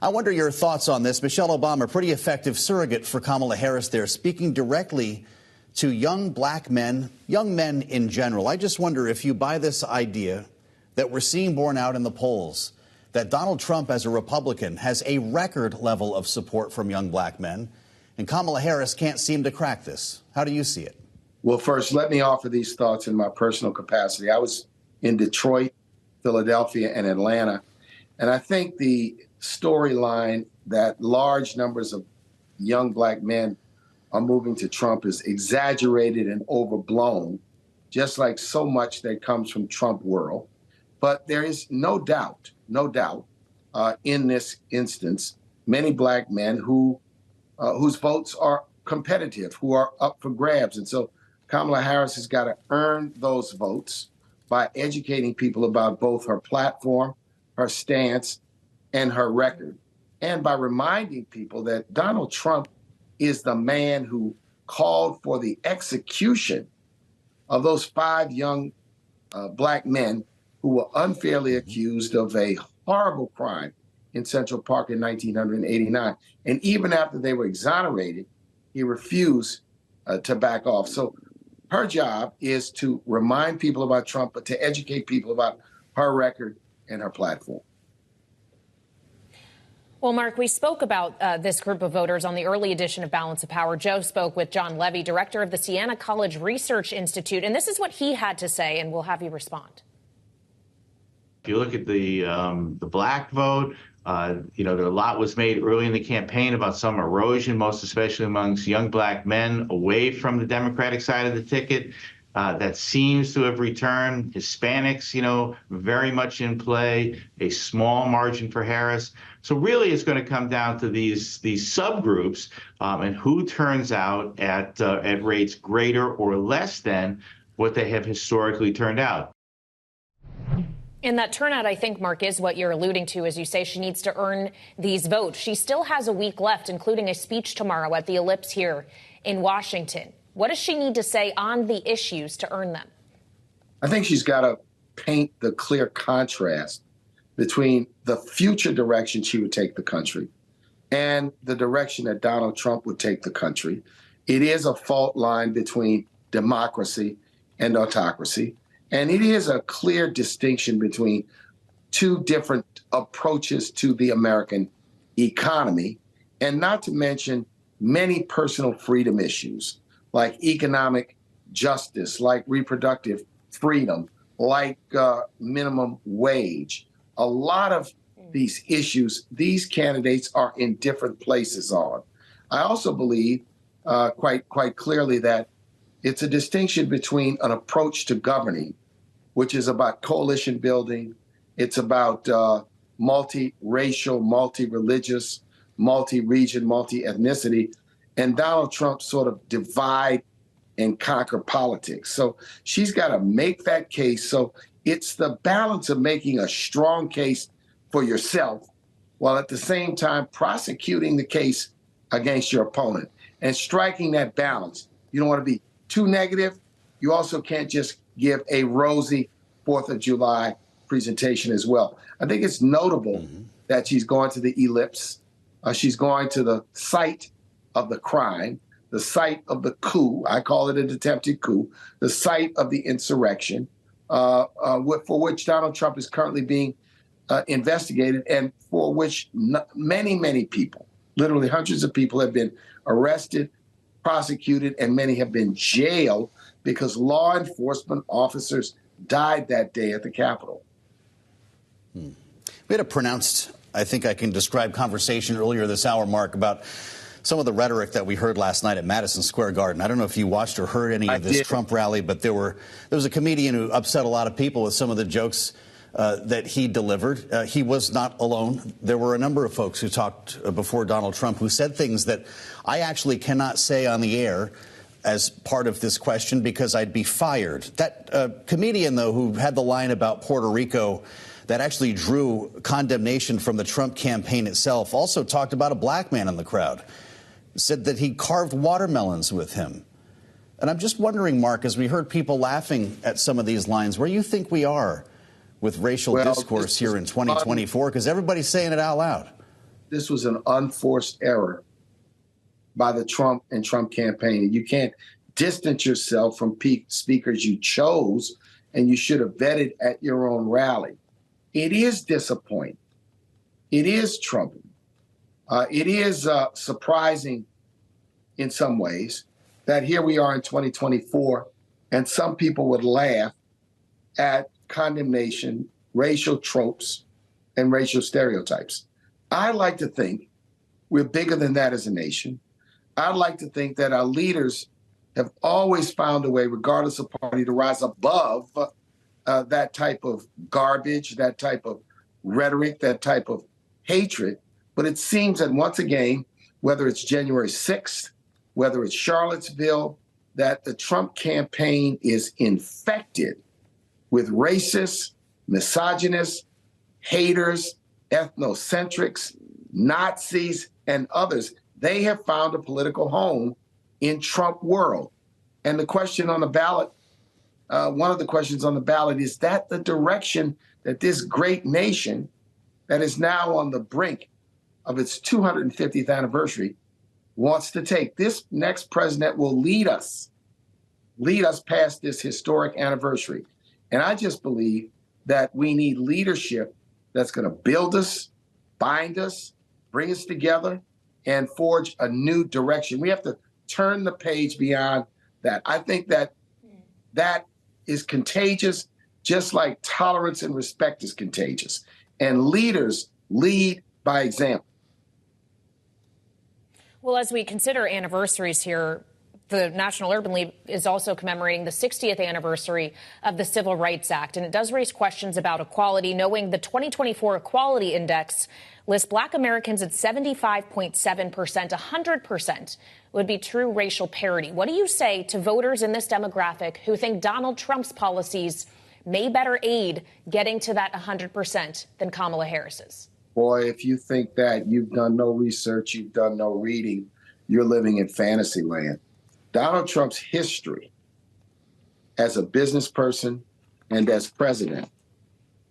I wonder your thoughts on this. Michelle Obama, pretty effective surrogate for Kamala Harris there, speaking directly to young black men, young men in general. I just wonder if you buy this idea that we're seeing borne out in the polls, that Donald Trump as a Republican has a record level of support from young black men, and Kamala Harris can't seem to crack this. How do you see it? Well, first, let me offer these thoughts in my personal capacity. I was in Detroit, Philadelphia, and Atlanta, and I think the storyline that large numbers of young black men are moving to Trump is exaggerated and overblown, just like so much that comes from Trump world. But there is no doubt, in this instance, many black men whose votes are competitive, who are up for grabs. And so Kamala Harris has got to earn those votes by educating people about both her platform, her stance, and her record, and by reminding people that Donald Trump is the man who called for the execution of those 5 young black men who were unfairly accused of a horrible crime in Central Park in 1989. And even after they were exonerated, he refused to back off. So her job is to remind people about Trump, but to educate people about her record and her platform. Well, Mark, we spoke about this group of voters on the early edition of Balance of Power. Joe spoke with John Levy, director of the Siena College Research Institute, and this is what he had to say, and we'll have you respond. If you look at the black vote, a lot was made early in the campaign about some erosion, most especially amongst young black men away from the Democratic side of the ticket. That seems to have returned. Hispanics, very much in play, a small margin for Harris. So really it's going to come down to these subgroups and who turns out at rates greater or less than what they have historically turned out. And that turnout, I think, Mark, is what you're alluding to, as you say she needs to earn these votes. She still has a week left, including a speech tomorrow at the Ellipse here in Washington. What does she need to say on the issues to earn them? I think she's got to paint the clear contrast between the future direction she would take the country and the direction that Donald Trump would take the country. It is a fault line between democracy and autocracy. And it is a clear distinction between 2 different approaches to the American economy, and not to mention many personal freedom issues like economic justice, like reproductive freedom, like minimum wage. A lot of these issues, these candidates are in different places on. I also believe quite clearly that it's a distinction between an approach to governing, which is about coalition building. It's about multi-racial, multi-religious, multi-region, multi-ethnicity, and Donald Trump's sort of divide and conquer politics. So she's got to make that case. So it's the balance of making a strong case for yourself while at the same time prosecuting the case against your opponent and striking that balance. You don't want to be too negative. You also can't just give a rosy 4th of July presentation as well. I think it's notable that she's going to the Ellipse. She's going to the site of the crime, the site of the coup. I call it an attempted coup, the site of the insurrection, for which Donald Trump is currently being investigated, and for which many people, literally hundreds of people, have been arrested, prosecuted, and many have been jailed because law enforcement officers died that day at the Capitol. We had a pronounced, I think I can describe, conversation earlier this hour, Mark, about some of the rhetoric that we heard last night at Madison Square Garden. I don't know if you watched or heard any of this Trump rally, but there was a comedian who upset a lot of people with some of the jokes that he delivered. He was not alone. There were a number of folks who talked before Donald Trump who said things that I actually cannot say on the air as part of this question because I'd be fired. That comedian, though, who had the line about Puerto Rico that actually drew condemnation from the Trump campaign itself, also talked about a black man in the crowd, said that he carved watermelons with him. And I'm just wondering, Mark, as we heard people laughing at some of these lines, where you think we are with racial discourse here in 2024, because everybody's saying it out loud. this was an unforced error by the Trump and Trump campaign. And you can't distance yourself from speakers you chose and you should have vetted at your own rally. It is disappointing. It is troubling. It is surprising in some ways that here we are in 2024 and some people would laugh at condemnation, racial tropes, and racial stereotypes. I like to think we're bigger than that as a nation. I'd like to think that our leaders have always found a way, regardless of party, to rise above that type of garbage, that type of rhetoric, that type of hatred. But it seems that once again, whether it's January 6th, whether it's Charlottesville, that the Trump campaign is infected with racists, misogynists, haters, ethnocentrics, Nazis, and others. They have found a political home in Trump world. And the question on the ballot, one of the questions on the ballot, is that the direction that this great nation that is now on the brink of its 250th anniversary wants to take? This next president will lead us past this historic anniversary. And I just believe that we need leadership that's going to build us, bind us, bring us together, and forge a new direction. We have to turn the page beyond that. I think that that is contagious, just like tolerance and respect is contagious. And leaders lead by example. Well, as we consider anniversaries here, the National Urban League is also commemorating the 60th anniversary of the Civil Rights Act. And it does raise questions about equality, knowing the 2024 Equality Index lists Black Americans at 75.7%, 100% would be true racial parity. What do you say to voters in this demographic who think Donald Trump's policies may better aid getting to that 100% than Kamala Harris's? Boy, if you think that, you've done no research, you've done no reading, you're living in fantasy land. Donald Trump's history as a business person and as president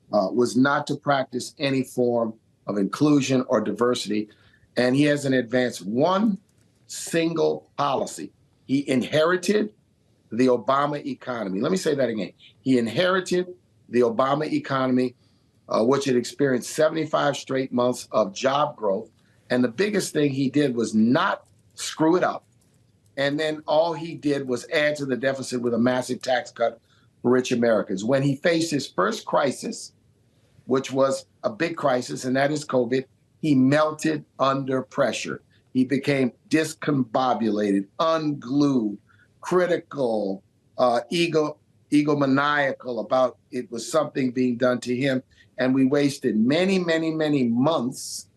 was not to practice any form of inclusion or diversity. And he hasn't advanced one single policy. He inherited the Obama economy. Let me say that again. He inherited the Obama economy, which had experienced 75 straight months of job growth. And the biggest thing he did was not screw it up. And then all he did was add to the deficit with a massive tax cut for rich Americans. When he faced his first crisis, which was a big crisis, and that is COVID, he melted under pressure. He became discombobulated, unglued, critical, egomaniacal about it was something being done to him. And we wasted many, many, many months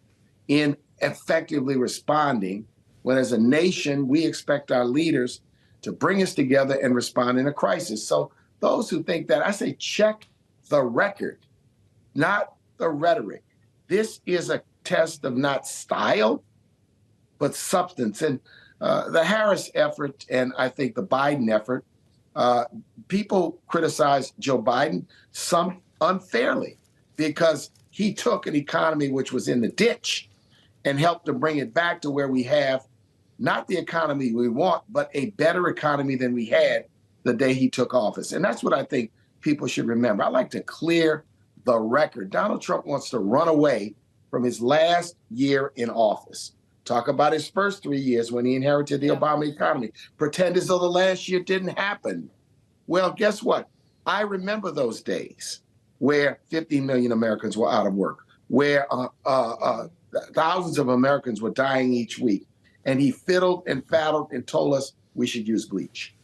in effectively responding, when as a nation, we expect our leaders to bring us together and respond in a crisis. So those who think that, I say, check the record, not the rhetoric. This is a test of not style, but substance. And the Harris effort, and I think the Biden effort, people criticize Joe Biden, some unfairly, because he took an economy which was in the ditch and helped to bring it back to where we have not the economy we want, but a better economy than we had the day he took office. And that's what I think people should remember. I like to clear the record. Donald Trump wants to run away from his last year in office. Talk about his first 3 years when he inherited the Obama economy. Pretend as though the last year didn't happen. Well, guess what? I remember those days where 50 million Americans were out of work, where thousands of Americans were dying each week. And he fiddled and faddled and told us we should use bleach.